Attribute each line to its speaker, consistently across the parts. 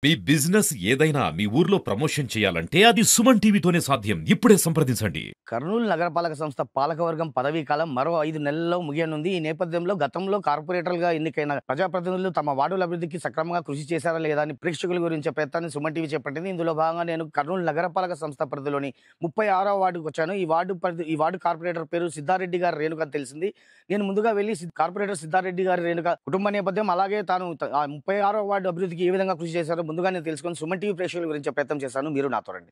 Speaker 1: మీ business ఏదైనా మీ ఊర్లో promotion చేయాలంటే అది సుమన్ టీవీతోనే సాధ్యం. ఇప్పుడే సంప్రదించండి.
Speaker 2: కర్నూలు నగరపాలక సంస్థ పాలకవర్గం పదవీ కాలం మరో 5 నెలల్లో ముగియనుంది. ఈ నేపథ్యంలో గతంలో కార్పొరేటర్లుగా ఎన్నికైన ప్రజాప్రతినిధులు తమ వార్డుల అభివృద్ధికి సక్రమంగా కృషి చేశారా లేదా అని ప్రేక్షకుల గురించి ప్రయత్నాన్ని సుమన్ టీవీ చేపట్టింది. ఇందులో భాగంగా నేను కర్నూలు నగరపాలక సంస్థ పరిధిలోని 36వ వార్డుకు వచ్చాను. ఈ వార్డు కార్పొరేటర్ పేరు సిద్ధారెడ్డి గారి రేణుక అని తెలిసింది. నేను ముందుగా వెళ్లి కార్పొరేటర్ సిద్ధారెడ్డి గారి రేణుక కుటుంబ నేపథ్యం, అలాగే తాను ఆ 36వ వార్డు అభివృద్ధికి ఏ విధంగా కృషి చేశారో ముందుగా నేను తెలుసుకొని సుమన్ టీవీ ప్రేక్షకుల గురించి ప్రయత్నం చేశాను. మీరు నాతో రండి.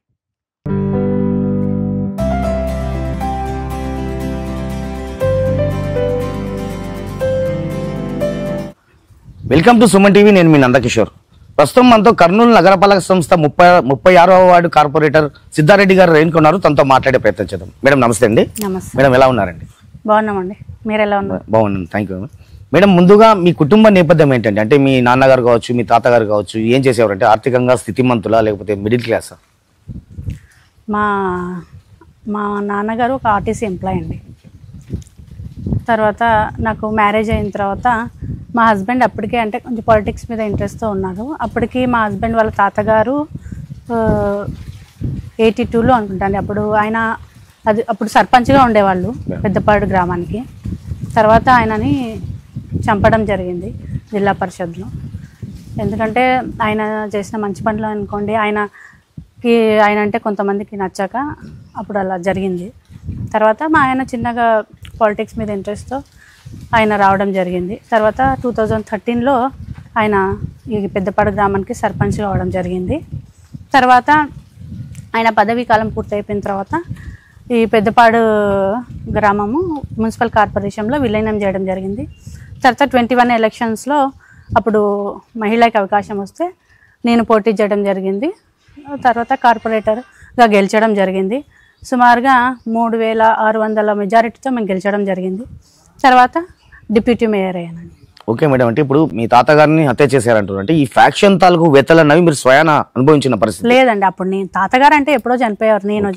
Speaker 2: Welcome to Suman TV. నేను మీ నందకిషోర్. ప్రస్తుతం మనతో కర్నూలు నగరపాలక సంస్థ 36వ వార్డు కార్పొరేటర్ సిద్ధారెడ్డి గారు రేణుకున్నారు. తనతో మాట్లాడే ప్రయత్నం చేద్దాం. మేడం నమస్తే అండి.
Speaker 3: నమస్తే
Speaker 2: మేడం, ఎలా ఉన్నారండి?
Speaker 3: బాగున్నామండి. మీరు ఎలా ఉన్నారు?
Speaker 2: బాగున్నాను, థ్యాంక్ యూ. మేడం, ముందుగా మీ కుటుంబ నేపథ్యం ఏంటంటే, అంటే మీ నాన్నగారు కావచ్చు, మీ తాతగారు కావచ్చు, ఏం చేసేవారంటే ఆర్థికంగా స్థితిమంతులా లేకపోతే మిడిల్ క్లాసా?
Speaker 3: మా మా నాన్నగారు ఒక ఆర్టీసీ ఎంప్లాయ్ అండి. తర్వాత నాకు మ్యారేజ్ అయిన తర్వాత మా హస్బెండ్ అప్పటికే అంటే కొంచెం పాలిటిక్స్ మీద ఇంట్రెస్ట్తో ఉన్నారు. అప్పటికి మా హస్బెండ్ వాళ్ళ తాతగారు 82లో అనుకుంటాండి. అప్పుడు సర్పంచ్గా ఉండేవాళ్ళు పెద్దపాడు గ్రామానికి. తర్వాత ఆయనని చంపడం జరిగింది జిల్లా పరిషత్లో. ఎందుకంటే ఆయన చేసిన మంచి పనులు అనుకోండి, ఆయన అంటే కొంతమందికి నచ్చాక అప్పుడు అలా జరిగింది. తర్వాత మా ఆయన చిన్నగా పాలిటిక్స్ మీద ఇంట్రెస్ట్తో ఆయన రావడం జరిగింది. తర్వాత 2013లో ఆయన ఈ పెద్దపాడు గ్రామానికి సర్పంచ్ కావడం జరిగింది. తర్వాత ఆయన పదవీ కాలం పూర్తయిపోయిన తర్వాత ఈ పెద్దపాడు గ్రామము మున్సిపల్ కార్పొరేషన్లో విలీనం చేయడం జరిగింది. తర్వాత 21 ఎలక్షన్స్లో అప్పుడు మహిళకి అవకాశం వస్తే నేను పోటీ చేయడం జరిగింది. తర్వాత కార్పొరేటర్గా గెలిచడం జరిగింది. సుమారుగా 3600 మెజారిటీతో మేము గెలిచడం జరిగింది. తర్వాత డిప్యూటీ మేయర్ అయ్యానండి.
Speaker 2: ఓకే మేడం, అంటే ఇప్పుడు మీ తాతగారిని హత్య చేశారంటారు, అంటే ఈ ఫ్యాక్షన్ తాలూకు వెతలన్నవి మీరు స్వయాన అనుభవించిన పరిస్థితి?
Speaker 3: లేదండి, అప్పుడు నేను తాతగారు అంటే ఎప్పుడో చనిపోయారు, నేను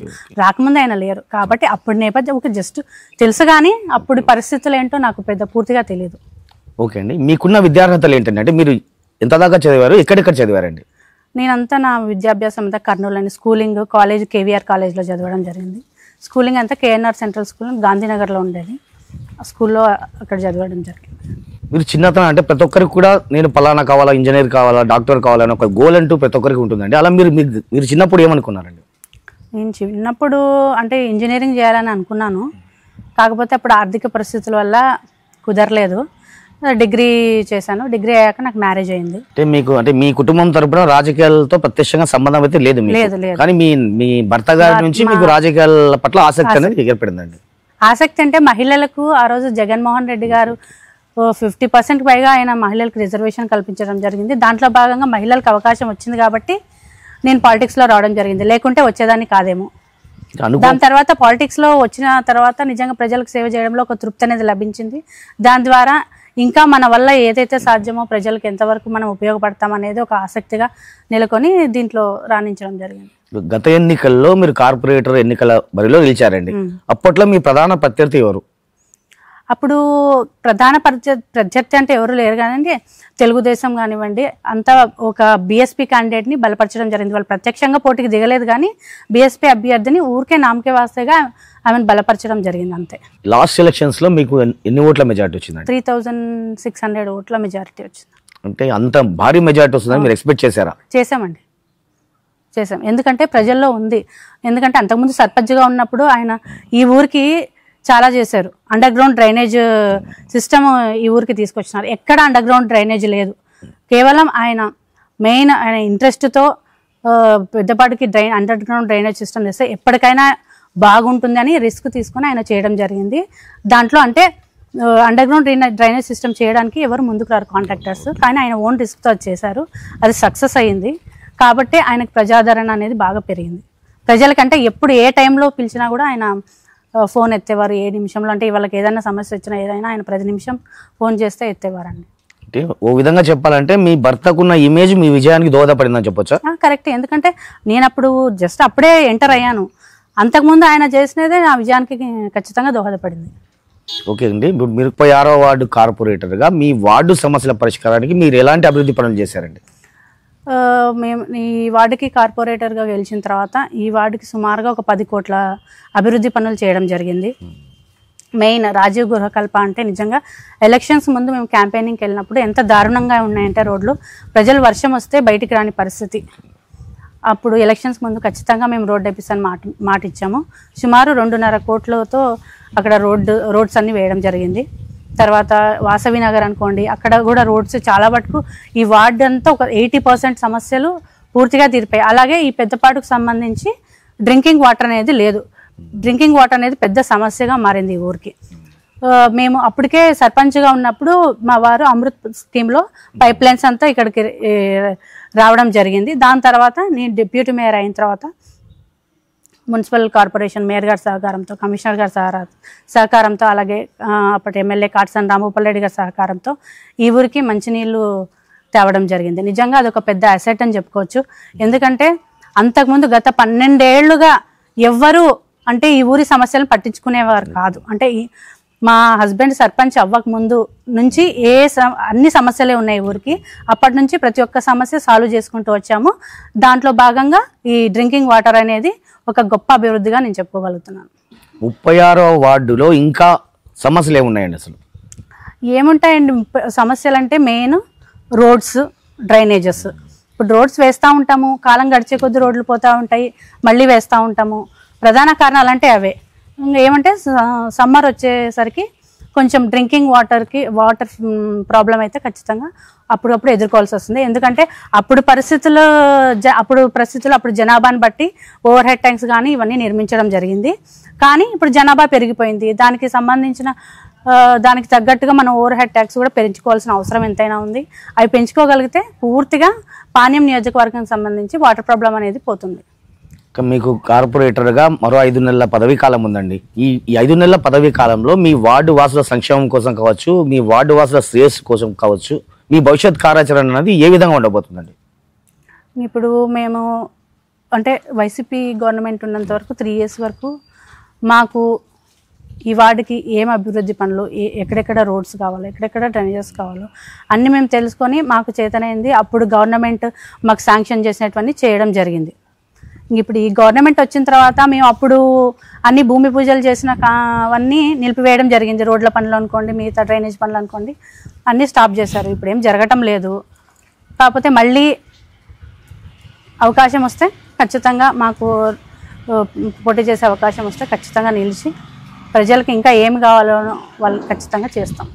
Speaker 3: రాకముందు ఆయన లేరు. కాబట్టి అప్పుడు నేపథ్యం ఒక జస్ట్ తెలుసు, కానీ అప్పుడు పరిస్థితులు ఏంటో నాకు పెద్ద పూర్తిగా తెలియదు.
Speaker 2: ఓకే అండి, మీకున్న విద్యార్హతలు ఏంటంటే, అంటే మీరు ఎంత దాకా చదివారు, ఎక్కడెక్కడ చదివారండి?
Speaker 3: నేనంతా నా విద్యాభ్యాసం అంతా కర్నూలు అండి. స్కూలింగ్ కాలేజ్ కేవీఆర్ కాలేజ్లో చదవడం జరిగింది. స్కూలింగ్ అంతా కేఎన్ఆర్ సెంట్రల్ స్కూల్ గాంధీనగర్లో ఉండేది. ఆ స్కూల్లో అక్కడ చదవడం జరిగింది.
Speaker 2: మీరు చిన్నతనం అంటే ప్రతి ఒక్కరికి కూడా నేను పలానా కావాలా, ఇంజనీర్ కావాలా, డాక్టర్ కావాలని ఒక గోల్ అంటూ ప్రతి ఒక్కరికి ఉంటుందండి. అలా మీరు చిన్నప్పుడు ఏమనుకున్నారండి?
Speaker 3: నేను చిన్నప్పుడు అంటే ఇంజనీరింగ్ చేయాలని అనుకున్నాను. కాకపోతే అప్పుడు ఆర్థిక పరిస్థితుల వల్ల కుదరలేదు. డిగ్రీ చేశాను. డిగ్రీ అయ్యాక నాకు మ్యారేజ్ అయింది. అంటే మీ కుటుంబం తరపున రాజకీయాలతో ప్రత్యక్షంగా సంబంధం అయితే లేదు? లేదు.
Speaker 2: కానీ మీ భర్త గారి నుంచి మీకు రాజకీయాల పట్ల ఆసక్తి అనేది ఏర్పడిందండి?
Speaker 3: ఆసక్తి అంటే మహిళలకు ఆ రోజు జగన్మోహన్ రెడ్డి గారు 50% పైగా ఆయన మహిళలకు రిజర్వేషన్ కల్పించడం జరిగింది. దాంట్లో భాగంగా మహిళలకు అవకాశం వచ్చింది కాబట్టి నేను పాలిటిక్స్లో రావడం జరిగింది. లేకుంటే వచ్చేదాన్ని కాదేమో. దాని తర్వాత పాలిటిక్స్లో వచ్చిన తర్వాత నిజంగా ప్రజలకు సేవ చేయడంలో ఒక తృప్తి అనేది లభించింది. దాని ద్వారా ఇంకా మన వల్ల ఏదైతే సాధ్యమో ప్రజలకు ఎంతవరకు మనం ఉపయోగపడతాం అనేది ఒక ఆసక్తిగా నెలకొని దీంట్లో రాణించడం జరిగింది.
Speaker 2: గత ఎన్నికల్లో మీరు కార్పొరేటర్ ఎన్నికల బరిలో నిలిచారండి. అప్పట్లో మీ ప్రధాన ప్రత్యర్థి ఎవరు?
Speaker 3: అప్పుడు ప్రధాన ప్రత్యర్థి అంటే ఎవరు లేరు, కానీ తెలుగుదేశం కానివ్వండి అంతా ఒక బీఎస్పీ క్యాండిడేట్ని బలపరచడం జరిగింది. వాళ్ళు ప్రత్యక్షంగా పోటీకి దిగలేదు, కానీ బీఎస్పీ అభ్యర్థిని ఊరికే నామకే వాస్తేగా ఆమెను బలపరచడం జరిగింది అంతే.
Speaker 2: లాస్ట్ ఎలక్షన్స్ లో మీకు ఎన్ని ఓట్ల మెజారిటీ వచ్చింది?
Speaker 3: 3600 ఓట్ల మెజారిటీ వచ్చింది.
Speaker 2: అంటే అంత భారీ మెజారిటీ వస్తుందని మీరు ఎక్స్పెక్ట్ చేశారా?
Speaker 3: చేసాం. ఎందుకంటే ప్రజల్లో ఉంది. ఎందుకంటే అంతకుముందు సర్పంచ్గా ఉన్నప్పుడు ఆయన ఈ ఊరికి చాలా చేశారు. అండర్ గ్రౌండ్ డ్రైనేజ్ సిస్టమ్ ఈ ఊరికి తీసుకొచ్చినారు. ఎక్కడ అండర్ గ్రౌండ్ డ్రైనేజ్ లేదు. కేవలం ఆయన ఇంట్రెస్ట్తో పెద్దపాటికి అండర్ గ్రౌండ్ డ్రైనేజ్ సిస్టమ్ చేస్తే ఎప్పటికైనా బాగుంటుంది అని రిస్క్ తీసుకొని ఆయన చేయడం జరిగింది. దాంట్లో అంటే అండర్ గ్రౌండ్ డ్రైనేజ్ సిస్టమ్ చేయడానికి ఎవరు ముందుకు రారు కాంట్రాక్టర్స్, కానీ ఆయన ఓన్ రిస్క్తో చేశారు. అది సక్సెస్ అయ్యింది. కాబట్టి ఆయనకు ప్రజాదరణ అనేది బాగా పెరిగింది. ప్రజలకంటే ఎప్పుడు ఏ టైంలో పిలిచినా కూడా ఆయన ఫోన్ ఎత్తేవారు. ఏ నిమిషంలో అంటే వాళ్ళకి ఏదైనా సమస్య వచ్చినా ఏదైనా ఆయన ప్రతి నిమిషం ఫోన్ చేస్తే ఎత్తేవారండి.
Speaker 2: అంటే ఓ విధంగా చెప్పాలంటే మీ భర్తకున్న ఇమేజ్ మీ విజయానికి దోహదపడిందని చెప్పొచ్చా?
Speaker 3: కరెక్ట్. ఎందుకంటే నేను అప్పుడే ఎంటర్ అయ్యాను. అంతకుముందు ఆయన చేసినదే నా విజయానికి ఖచ్చితంగా దోహదపడింది.
Speaker 2: ఓకే అండి, మీరు 36వ వార్డు కార్పొరేటర్గా మీ వార్డు సమస్యల పరిష్కారానికి మీరు ఎలాంటి అభివృద్ధి పనులు చేశారండి?
Speaker 3: మేము ఈ వార్డుకి కార్పొరేటర్గా గెలిచిన తర్వాత ఈ వార్డుకి సుమారుగా ఒక 10 కోట్ల అభివృద్ధి పనులు చేయడం జరిగింది. మెయిన్ రాజీవ్ గృహకల్ప అంటే నిజంగా ఎలక్షన్స్ ముందు మేము క్యాంపెయినింగ్కి వెళ్ళినప్పుడు ఎంత దారుణంగా ఉన్నాయంటే రోడ్లు, ప్రజలు వర్షం వస్తే బయటికి రాని పరిస్థితి. అప్పుడు ఎలక్షన్స్ ముందు ఖచ్చితంగా మేము రోడ్ వేపిస్తాను మాట ఇచ్చాము. సుమారు 2.5 కోట్లతో అక్కడ రోడ్స్ అన్నీ వేయడం జరిగింది. తర్వాత వాసవి నగర్ అనుకోండి, అక్కడ కూడా రోడ్స్ చాలా మటుకు ఈ వార్డు అంతా ఒక 80% సమస్యలు పూర్తిగా తీరిపోయాయి. అలాగే ఈ పెద్దపాటుకు సంబంధించి డ్రింకింగ్ వాటర్ అనేది లేదు. డ్రింకింగ్ వాటర్ అనేది పెద్ద సమస్యగా మారింది ఈ ఊరికి. మేము అప్పటికే సర్పంచ్గా ఉన్నప్పుడు మా వారు అమృత్ స్కీమ్లో పైప్ లైన్స్ అంతా ఇక్కడికి రావడం జరిగింది. దాని తర్వాత నేను డిప్యూటీ మేయర్ అయిన తర్వాత మున్సిపల్ కార్పొరేషన్ మేయర్ గారి సహకారంతో, కమిషనర్ గారి సహకారంతో, అలాగే అప్పటి ఎమ్మెల్యే కాట్సాని రాంభూపాల్ రెడ్డి గారి సహకారంతో ఈ ఊరికి మంచినీళ్ళు తేవడం జరిగింది. నిజంగా అదొక పెద్ద అసెట్ అని చెప్పుకోవచ్చు. ఎందుకంటే అంతకుముందు గత 12 ఏళ్లుగా ఎవ్వరూ అంటే ఈ ఊరి సమస్యలను పట్టించుకునేవారు కాదు. అంటే మా హస్బెండ్ సర్పంచ్ అవ్వక ముందు నుంచి అన్ని సమస్యలే ఉన్నాయి ఊరికి. అప్పటి నుంచి ప్రతి ఒక్క సమస్య సాల్వ్ చేసుకుంటూ వచ్చాము. దాంట్లో భాగంగా ఈ డ్రింకింగ్ వాటర్ అనేది ఒక గొప్ప అభివృద్ధిగా నేను చెప్పుకోగలుగుతున్నాను.
Speaker 2: 36వ వార్డులో ఇంకా సమస్యలు ఏమున్నాయండి? అసలు
Speaker 3: ఏముంటాయండి సమస్యలు అంటే మెయిన్ రోడ్స్, డ్రైనేజెస్. ఇప్పుడు రోడ్స్ వేస్తూ ఉంటాము, కాలం గడిచే కొద్ది రోడ్లు పోతూ ఉంటాయి, మళ్ళీ వేస్తూ ఉంటాము. ప్రధాన కారణాలు అంటే అవే. ఇంకా ఏమంటే సమ్మర్ వచ్చేసరికి కొంచెం డ్రింకింగ్ వాటర్ ప్రాబ్లం అయితే ఖచ్చితంగా అప్పుడప్పుడు ఎదుర్కోవాల్సి వస్తుంది. ఎందుకంటే అప్పుడు జనాభాని బట్టి ఓవర్ హెడ్ ట్యాంక్స్ కానీ ఇవన్నీ నిర్మించడం జరిగింది. కానీ ఇప్పుడు జనాభా పెరిగిపోయింది. దానికి తగ్గట్టుగా మనం ఓవర్ హెడ్ ట్యాక్స్ కూడా పెంచుకోవాల్సిన అవసరం ఎంతైనా ఉంది. అవి పెంచుకోగలిగితే పూర్తిగా పాణ్యం నియోజకవర్గానికి సంబంధించి వాటర్ ప్రాబ్లం అనేది పోతుంది.
Speaker 2: మీకు కార్పొరేటర్గా మరో 5 నెలల పదవీ కాలం ఉందండి. ఈ 5 నెలల పదవీ కాలంలో మీ వార్డు వాసుల సంక్షేమం కోసం కావచ్చు, మీ వార్డు వాసుల శ్రేయస్సు కోసం కావచ్చు, మీ భవిష్యత్ కార్యాచరణ అనేది ఏ విధంగా ఉండబోతుందండి?
Speaker 3: ఇప్పుడు మేము అంటే వైసీపీ గవర్నమెంట్ ఉన్నంత వరకు 3 years వరకు మాకు ఈ వార్డుకి ఏం అభివృద్ధి పనులు, ఎక్కడెక్కడ రోడ్స్ కావాలో, ఎక్కడెక్కడ డ్రైనేజెస్ కావాలో అన్నీ మేము తెలుసుకొని మాకు చేతనైంది అప్పుడు గవర్నమెంట్ మాకు శాంక్షన్ చేసినటువంటి చేయడం జరిగింది. ఇప్పుడు ఈ గవర్నమెంట్ వచ్చిన తర్వాత మేము అప్పుడు అన్ని భూమి పూజలు చేసిన అవన్నీ నిలిపివేయడం జరిగింది. రోడ్ల పనులు అనుకోండి, మిగతా డ్రైనేజ్ పనులు అనుకోండి, అన్నీ స్టాప్ చేశారు. ఇప్పుడు ఏం జరగటం లేదు. కాకపోతే మళ్ళీ అవకాశం వస్తే ఖచ్చితంగా మాకు పోటీ చేసే అవకాశం వస్తే ఖచ్చితంగా నిలిచి ప్రజలకు ఇంకా ఏమి కావాలో వాళ్ళు ఖచ్చితంగా చేస్తాం.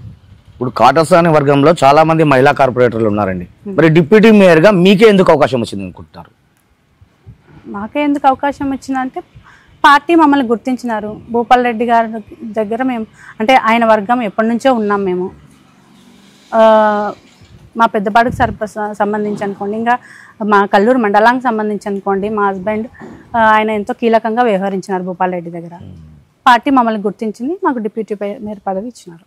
Speaker 2: ఇప్పుడు కాటసాని వర్గంలో చాలా మంది మహిళా కార్పొరేటర్లు ఉన్నారండి. మరి డిప్యూటీ మేయర్గా మీకే ఎందుకు అవకాశం వచ్చింది అనుకుంటున్నారు?
Speaker 3: మాకే ఎందుకు అవకాశం వచ్చిందంటే పార్టీ మమ్మల్ని గుర్తించినారు. భూపాల్ రెడ్డి గారి దగ్గర మేము అంటే ఆయన వర్గం ఎప్పటి నుంచో ఉన్నాం మేము. మా పెద్దపాటికి సంబంధించి అనుకోండి, ఇంకా మా కల్లూరు మండలానికి సంబంధించి అనుకోండి, మా హస్బెండ్ ఆయన ఎంతో కీలకంగా వ్యవహరించినారు భూపాల్ రెడ్డి దగ్గర. పార్టీ మమ్మల్ని గుర్తించింది, మాకు డిప్యూటీ మేయర్ పదవి ఇచ్చినారు.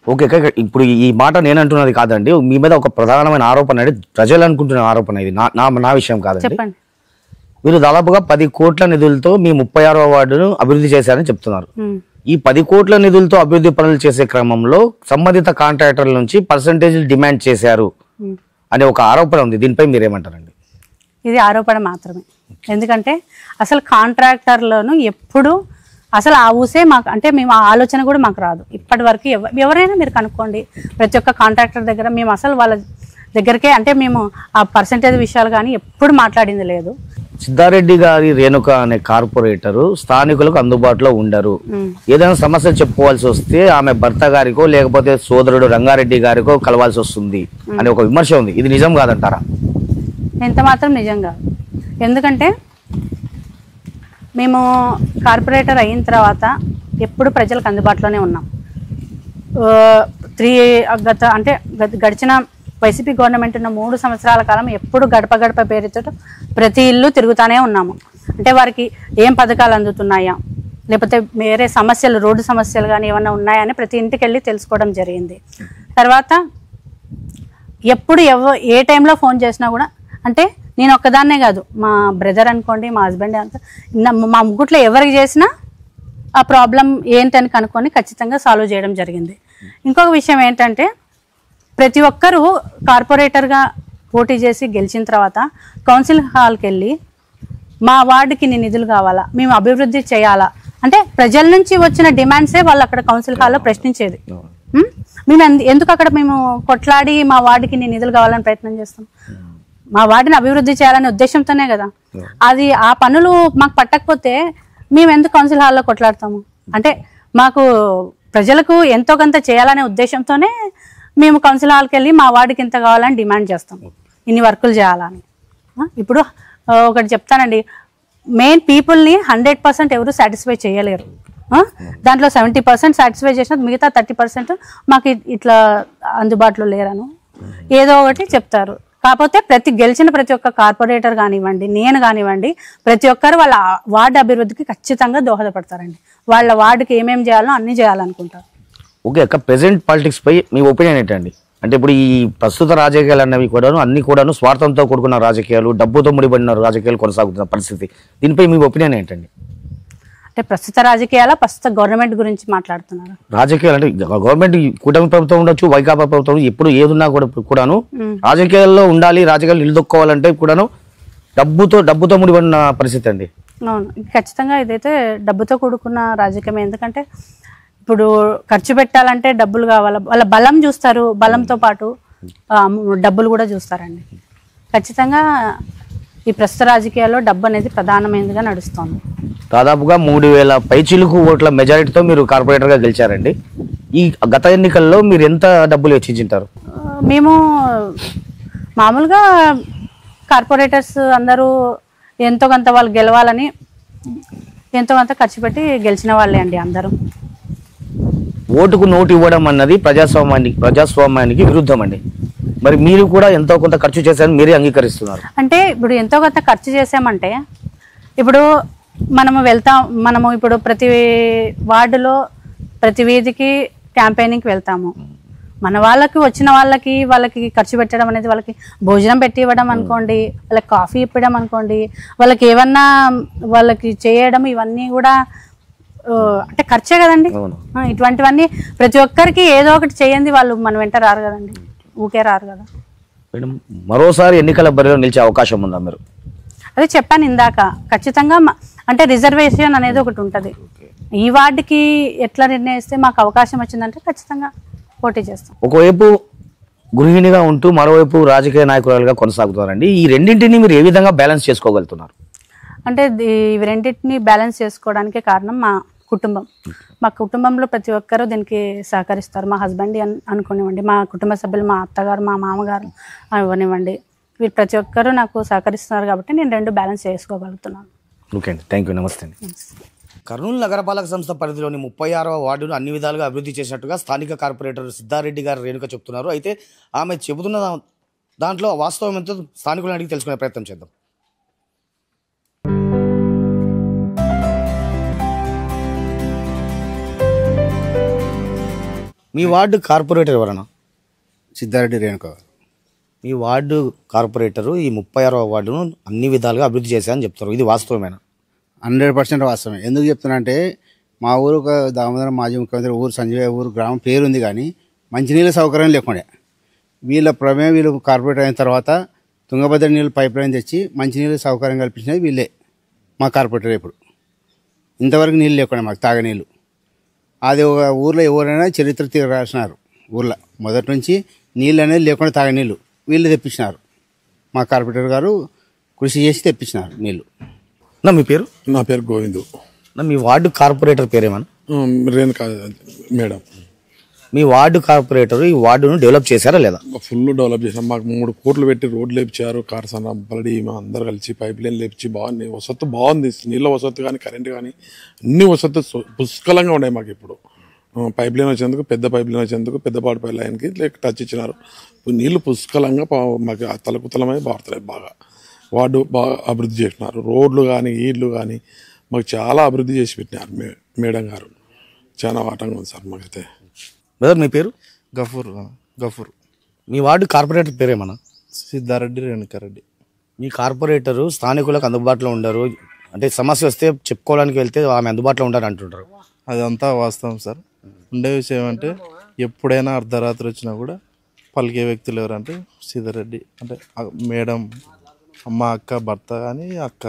Speaker 2: ఓకే, ఇప్పుడు ఈ మాట నేను అంటున్నది కాదండి, మీ మీద ఒక ప్రధానమైన ఆరోపణ అంటే ప్రజలు అనుకుంటున్న ఆరోపణ, ఇది నా విషయం కాదండి.
Speaker 3: చెప్పండి.
Speaker 2: మీరు దాదాపుగా 10 కోట్ల నిధులతో మీ 36వ వార్డును అభివృద్ధి చేశారని చెప్తున్నారు. ఈ 10 కోట్ల నిధులతో అభివృద్ధి పనులు చేసే క్రమంలో సంబంధిత కాంట్రాక్టర్ల నుంచి పర్సంటేజ్ డిమాండ్ చేశారు అనే ఒక ఆరోపణ ఉంది. దీనిపై మీరేమంటారండి?
Speaker 3: ఇది ఆరోపణ మాత్రమే. ఎందుకంటే అసలు కాంట్రాక్టర్లను ఎప్పుడు అసలు ఆ ఊసే మాకు అంటే మేము ఆ ఆలోచన కూడా మాకు రాదు. ఇప్పటి వరకు ఎవరైనా మీరు కనుక్కోండి, ప్రతి ఒక్క కాంట్రాక్టర్ దగ్గర మేము అసలు వాళ్ళ దగ్గరకే అంటే మేము ఆ పర్సంటేజ్ విషయాలు కానీ ఎప్పుడు మాట్లాడింది లేదు.
Speaker 2: సిద్ధారెడ్డి గారి రేణుక అనే కార్పొరేటరు స్థానికులకు అందుబాటులో ఉండరు. ఏదైనా సమస్యలు చెప్పుకోవాల్సి వస్తే ఆమె భర్త గారికో లేకపోతే సోదరుడు రంగారెడ్డి గారికో కలవాల్సి వస్తుంది అనే ఒక విమర్శ ఉంది. ఇది నిజం కాదంటారా?
Speaker 3: ఎంత మాత్రం నిజం కాదు. ఎందుకంటే మేము కార్పొరేటర్ అయిన తర్వాత ఎప్పుడు ప్రజలకు అందుబాటులోనే ఉన్నాం. గడిచిన వైసీపీ గవర్నమెంట్ ఉన్న 3 సంవత్సరాల కాలం ఎప్పుడు గడప గడప పేరుతో ప్రతి ఇల్లు తిరుగుతూనే ఉన్నాము. అంటే వారికి ఏం పథకాలు అందుతున్నాయా, లేకపోతే వేరే సమస్యలు, రోడ్డు సమస్యలు కానీ ఏమన్నా ఉన్నాయా అని ప్రతి ఇంటికి వెళ్ళి తెలుసుకోవడం జరిగింది. తర్వాత ఎప్పుడు ఏ టైంలో ఫోన్ చేసినా కూడా అంటే నేను ఒక్కదాన్నే కాదు, మా బ్రదర్ అనుకోండి, మా హస్బెండ్ అంతా, మా ముగ్గుట్లో ఎవరికి చేసినా ఆ ప్రాబ్లం ఏంటని కనుక్కొని ఖచ్చితంగా సాల్వ్ చేయడం జరిగింది. ఇంకొక విషయం ఏంటంటే ప్రతి ఒక్కరూ కార్పొరేటర్గా పోటీ చేసి గెలిచిన తర్వాత కౌన్సిల్ హాల్కి వెళ్ళి మా వార్డుకి ఇన్ని నిధులు కావాలా, మేము అభివృద్ధి చేయాలా అంటే ప్రజల నుంచి వచ్చిన డిమాండ్సే వాళ్ళు అక్కడ కౌన్సిల్ హాల్లో ప్రశ్నించేది. మేము ఎందుకు అక్కడ మేము కొట్లాడి మా వార్డుకి ఇన్ని నిధులు కావాలని ప్రయత్నం చేస్తాం? మా వార్డుని అభివృద్ధి చేయాలనే ఉద్దేశంతోనే కదా. అది ఆ పనులు మాకు పట్టకపోతే మేము ఎందుకు కౌన్సిల్ హాల్లో కొట్లాడతాము? అంటే మాకు ప్రజలకు ఎంతో కొంత చేయాలనే ఉద్దేశంతోనే మేము కౌన్సిల్ హాల్కి వెళ్ళి మా వార్డుకి ఇంత కావాలని డిమాండ్ చేస్తాం, ఇన్ని వర్కులు చేయాలని. ఇప్పుడు ఒకటి చెప్తానండి, మెయిన్ పీపుల్ని 100% ఎవరు సాటిస్ఫై చేయలేరు. దాంట్లో 70% సాటిస్ఫై చేసిన మిగతా 30% మాకు ఇట్లా అందుబాటులో లేరను ఏదో ఒకటి చెప్తారు. కాకపోతే గెలిచిన ప్రతి ఒక్క కార్పొరేటర్ కానివ్వండి, నేను కానివ్వండి, ప్రతి ఒక్కరు వాళ్ళ వార్డు అభివృద్ధికి ఖచ్చితంగా దోహదపడతారండి. వాళ్ళ వార్డుకి ఏమేమి చేయాలో అన్నీ చేయాలనుకుంటారు.
Speaker 2: ఓకే అక్క, ప్రెసెంట్ పాలిటిక్స్ పై మీ ఒపీనియన్ ఏంటండి? అంటే ఇప్పుడు ఈ ప్రస్తుత రాజకీయాలు అన్నవి కూడాను అన్ని కూడాను స్వార్థంతో కూడుకున్న రాజకీయాలు, డబ్బుతో ముడిపడిన రాజకీయాలు కొనసాగుతున్న పరిస్థితి, దీనిపై మీ ఒపీనియన్ ఏంటండి?
Speaker 3: అంటే ప్రస్తుత రాజకీయాల ప్రస్తుత గవర్నమెంట్ గురించి మాట్లాడుతున్నారు.
Speaker 2: రాజకీయాలు అంటే గవర్నమెంట్ కూటమి ప్రభుత్వం ఉండొచ్చు, వైకాపా ప్రభుత్వం, ఎప్పుడు ఏదున్నా కూడాను రాజకీయాల్లో ఉండాలి, రాజకీయాలు నిలదొక్కోవాలంటే కూడాను డబ్బుతో ముడిపడిన పరిస్థితి అండి.
Speaker 3: అవును, ఖచ్చితంగా ఇదైతే డబ్బుతో కూడుకున్న రాజకీయం. ఎందుకంటే ఇప్పుడు ఖర్చు పెట్టాలంటే డబ్బులు కావాలి, వాళ్ళ బలం చూస్తారు, బలంతో పాటు డబ్బులు కూడా చూస్తారండి. ఖచ్చితంగా ఈ ప్రస్తుత రాజకీయాల్లో డబ్బు అనేది ప్రధానమైనదిగా నడుస్తుంది.
Speaker 2: దాదాపుగా 3000 పైచిలుకు ఓట్ల మెజారిటీతో మీరు కార్పొరేటర్గా గెలిచారండి. ఈ గత ఎన్నికల్లో మీరు ఎంత డబ్బులు వెచ్చింటారు?
Speaker 3: మేము మామూలుగా కార్పొరేటర్స్ అందరూ ఎంతో కొంత వాళ్ళు గెలవాలని ఎంతో కొంత ఖర్చు పెట్టి గెలిచిన వాళ్ళే అండి అందరూ.
Speaker 2: ఓటుకు నోటు ఇవ్వడం అన్నది ప్రజాస్వామ్యానికి విరుద్ధం అండి. మరి మీరు కూడా ఎంతో కొంత ఖర్చు చేశారని మీరే అంగీకరిస్తున్నారు.
Speaker 3: అంటే ఇప్పుడు ఎంతో కొంత ఖర్చు చేసామంటే ఇప్పుడు మనము ఇప్పుడు ప్రతి వార్డులో ప్రతి వీధికి క్యాంపెయినింగ్కి వెళ్తాము. మన వచ్చిన వాళ్ళకి ఖర్చు పెట్టడం అనేది, వాళ్ళకి భోజనం పెట్టి ఇవ్వడం అనుకోండి, వాళ్ళకి కాఫీ ఇప్పడం అనుకోండి, వాళ్ళకి ఏమన్నా వాళ్ళకి చేయడం, ఇవన్నీ కూడా అంటే ఖర్చే కదండి. ఇటువంటివన్నీ ప్రతి ఒక్కరికి ఏదో ఒకటి చేయండి, వాళ్ళు మన వెంట రారు కదండి, ఊకే రారు కదా.
Speaker 2: మేడం, మరోసారి ఎన్నికల బరిలో నిలిచే అవకాశం ఉందా మీరు?
Speaker 3: అదే చెప్పాను ఇందాక, ఖచ్చితంగా అంటే రిజర్వేషన్ అనేది ఒకటి ఉంటుంది. ఈ వార్డుకి ఎట్లా నిర్ణయిస్తే మాకు అవకాశం వచ్చిందంటే ఖచ్చితంగా పోటీ చేస్తాం.
Speaker 2: ఒకవైపు గృహిణిగా ఉంటూ మరోవైపు రాజకీయ నాయకురాలుగా కొనసాగుతున్నారండి. ఈ రెండింటిని మీరు ఏ విధంగా బ్యాలెన్స్ చేసుకోగలుగుతున్నారు?
Speaker 3: అంటే ఇవి రెండింటిని బ్యాలెన్స్ చేసుకోవడానికి కారణం మా కుటుంబం. మా కుటుంబంలో ప్రతి ఒక్కరూ దీనికి సహకరిస్తారు. మా హస్బెండ్ అనుకునివ్వండి, మా కుటుంబ సభ్యులు, మా అత్తగారు, మా మామగారు అవనివ్వండి, వీళ్ళు ప్రతి ఒక్కరూ నాకు సహకరిస్తున్నారు కాబట్టి నేను రెండు బ్యాలెన్స్ చేసుకోగలుగుతున్నాను.
Speaker 2: ఓకే అండి, థ్యాంక్ యూ, నమస్తే అండి. కర్నూలు నగరపాలక సంస్థ పరిధిలోని 36వ వార్డును అన్ని విధాలుగా అభివృద్ధి చేసినట్టుగా స్థానిక కార్పొరేటర్ సిద్ధారెడ్డి గారు రేణుక చెప్తున్నారు. అయితే ఆమె చెబుతున్న దాంట్లో వాస్తవం ఎంతో స్థానికులను అడిగి తెలుసుకునే ప్రయత్నం చేద్దాం. మీ వార్డు కార్పొరేటర్ ఎవరన్నా?
Speaker 4: సిద్ధారెడ్డి రేణుక.
Speaker 2: మీ వార్డు కార్పొరేటరు ఈ 36వ వార్డును అన్ని విధాలుగా అభివృద్ధి చేశారని చెప్తారు, ఇది వాస్తవమేనా?
Speaker 4: 100% వాస్తవమే. ఎందుకు చెప్తున్నా అంటే మా ఊరు ఒక దామోదరం మాజీ ముఖ్యమంత్రి ఊరు సంజయ్ ఊరు గ్రామం పేరుంది, కానీ మంచినీళ్ళ సౌకర్యం లేకుండే. వీళ్ళ ప్రమేయం వీళ్ళు కార్పొరేటర్ అయిన తర్వాత తుంగభద్ర నీళ్ళు పైప్ లైన్ తెచ్చి మంచినీళ్ళ సౌకర్యం కల్పించినది వీళ్ళే, మా కార్పొరేటర్. ఇప్పుడు ఇంతవరకు నీళ్ళు లేకుండా మాకు తాగనీళ్ళు. అది ఒక ఊర్లో ఎవరైనా చరిత్ర తిరగాల్సినారు. ఊర్లో మొదటి నుంచి నీళ్ళు అనేది లేకుండా తాగనీళ్ళు వీళ్ళు తెప్పించినారు. మా కార్పొరేటర్ గారు కృషి చేసి తెప్పించినారు నీళ్ళు.
Speaker 2: నా మీ పేరు?
Speaker 5: నా పేరు గోవిందు.
Speaker 2: నా మీ వార్డు కార్పొరేటర్ పేరేమన్నా?
Speaker 5: రేణుక మేడం.
Speaker 2: మీ వార్డు కార్పొరేటర్ ఈ వార్డును డెవలప్ చేశారా లేదా?
Speaker 5: ఫుల్ డెవలప్ చేసాం. మాకు 3 కోట్లు పెట్టి రోడ్లు లేపించారు, కార్సన పలడి అందరు కలిసి పైప్ లైన్ లేపించి బాగుంది. వసతి బాగుంది, నీళ్ళ వసతి కానీ కరెంటు కానీ అన్ని వసతి పుష్కలంగా ఉన్నాయి మాకు. ఇప్పుడు పైప్ లైన్ వచ్చేందుకు, పెద్ద పైప్ లైన్ వచ్చేందుకు పెద్దపాటి పైప్ లైన్కి టచ్ ఇచ్చినారు. నీళ్లు పుష్కలంగా మాకు తలకుతలమై బారుతున్నాయి. బాగా వార్డు బాగా అభివృద్ధి చేసినారు. రోడ్లు కానీ ఈడ్లు కానీ మాకు చాలా అభివృద్ధి చేసి పెట్టినారు మేడం గారు. చాలా వాటంగా ఉంది సార్ మాకైతే.
Speaker 2: బ్రదర్, మీ పేరు?
Speaker 4: గఫూర్.
Speaker 2: మీ వార్డు కార్పొరేటర్ పేరేమన్నా?
Speaker 4: సిద్ధారెడ్డి రేణుకారెడ్డి.
Speaker 2: మీ కార్పొరేటరు స్థానికులకు అందుబాటులో ఉండరు, అంటే సమస్య వస్తే చెప్పుకోవడానికి వెళ్తే ఆమె అందుబాటులో ఉండరు అంటుంటారు.
Speaker 6: అదంతా వాస్తవం సార్. ఉండే విషయం అంటే ఎప్పుడైనా అర్ధరాత్రి వచ్చినా కూడా పలికే వ్యక్తులు ఎవరంటే సీతారెడ్డి అంటే మేడం అమ్మ అక్క భర్త కానీ అక్క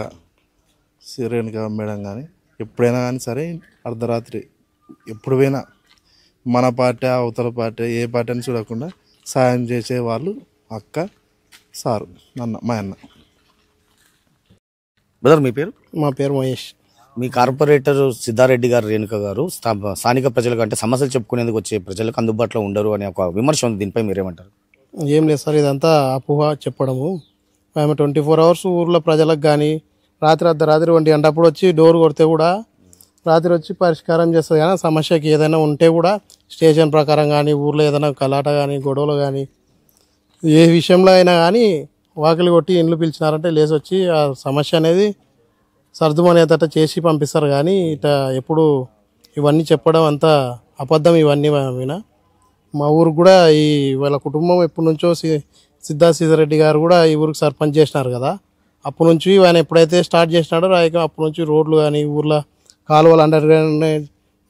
Speaker 6: రేణుక మేడం కానీ ఎప్పుడైనా కానీ సరే అర్ధరాత్రి ఎప్పుడు పోయినా మన పార్టీ అవతల పార్టీ ఏ పార్టీ అని చూడకుండా సాయం చేసే వాళ్ళు అక్క సారు మా అన్న.
Speaker 2: బ్రదర్ మీ పేరు?
Speaker 7: మా పేరు మహేష్.
Speaker 2: మీ కార్పొరేటర్ సిద్ధారెడ్డి గారు రేణుక గారు స్థానిక ప్రజలకు అంటే సమస్యలు చెప్పుకునేందుకు వచ్చే ప్రజలకు అందుబాటులో ఉండరు అనే ఒక విమర్శ ఉంది, దీనిపై మీరేమంటారు?
Speaker 7: ఏం లేదు సార్, ఇదంతా అపోహ చెప్పడము. ఆమె 24 hours ఊర్లో ప్రజలకు కానీ రాత్రి అర్ధరాత్రి 1 గంటప్పుడు వచ్చి డోర్ కొడితే కూడా రాత్రి వచ్చి పరిష్కారం చేస్తుంది. కానీ సమస్యకి ఏదైనా ఉంటే కూడా స్టేషన్ ప్రకారం కానీ ఊర్లో ఏదైనా కలాట కానీ గొడవలు కానీ ఏ విషయంలో అయినా కానీ వాకిలి కొట్టి ఇండ్లు పిలిచినారంటే లేచి వచ్చి ఆ సమస్య అనేది సర్దుమనేటట్టు చేసి పంపిస్తారు. కానీ ఇట ఎప్పుడు ఇవన్నీ చెప్పడం అంతా అబద్ధం ఇవన్నీ. మా ఊరికి కూడా వాళ్ళ కుటుంబం ఎప్పటి నుంచో సీతారెడ్డి గారు కూడా ఈ ఊరికి సర్పంచ్ చేసినారు కదా, అప్పటి నుంచి ఆయన ఎప్పుడైతే స్టార్ట్ చేసినాడో రాయకం అప్పటి నుంచి రోడ్లు కానీ ఊర్లో కాలువలు అండర్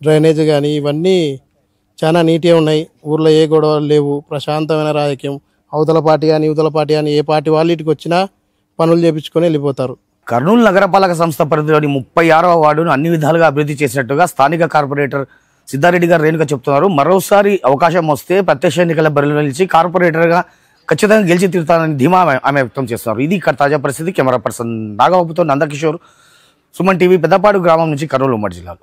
Speaker 7: డ్రైనేజ్ కానీ ఇవన్నీ చాలా నీట్గా ఉన్నాయి. ఊర్లో ఏ గొడవలు లేవు, ప్రశాంతమైన రాజకీయం. అవతల పార్టీ కానీ యువతల పార్టీ కానీ ఏ పార్టీ వాళ్ళు ఇటుకు వచ్చినా పనులు చేపించుకొని వెళ్ళిపోతారు.
Speaker 2: కర్నూలు నగరపాలక సంస్థ పరిధిలోని 36వ వార్డును అన్ని విధాలుగా అభివృద్ధి చేసినట్టుగా స్థానిక కార్పొరేటర్ సిద్ధారెడ్డి గారు రేణుక చెప్తున్నారు. మరోసారి అవకాశం వస్తే ప్రత్యక్ష ఎన్నికల బరిలో నిలిచి కార్పొరేటర్గా ఖచ్చితంగా గెలిచి తీరుతానని ధీమా ఆమె వ్యక్తం చేస్తున్నారు. ఇది ఇక్కడ తాజా పరిస్థితి. కెమెరా పర్సన్ నాగబాబుతో నందకిషోర్, సుమన్ టీవీ, పెద్దపాడు గ్రామం నుంచి కర్నూలు ఉమ్మడి జిల్లాలో.